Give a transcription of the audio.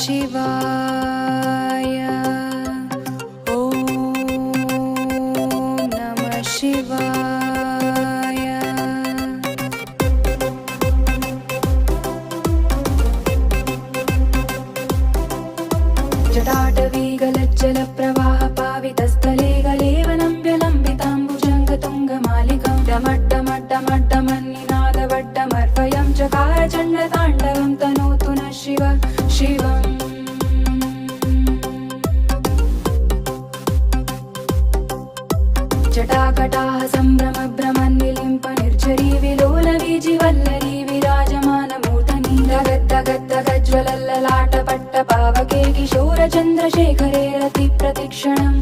शिवाय ॐ नमः शिवाय। जटाटवीगलज्जलप्रवाह पावितस्थले गलेवनं व्यलम्बिताम्बुजङ्गतुङ्गमालिकां डमड्डमड्डमड्डमन्निनादवड्डमर्वयं चकार चण्डताण्डवं तनोतु नः शिवम्। जटाकटाः सम्भ्रमभ्रमन्निलिम्प निर्झरी विलोलवीजिवल्लरी विराजमानमूर्धनि दगद्दगद्दगज्ज्वलल्ललाटपट्टपावके किशोरचन्द्रशेखरे रतिप्रतिक्षणम्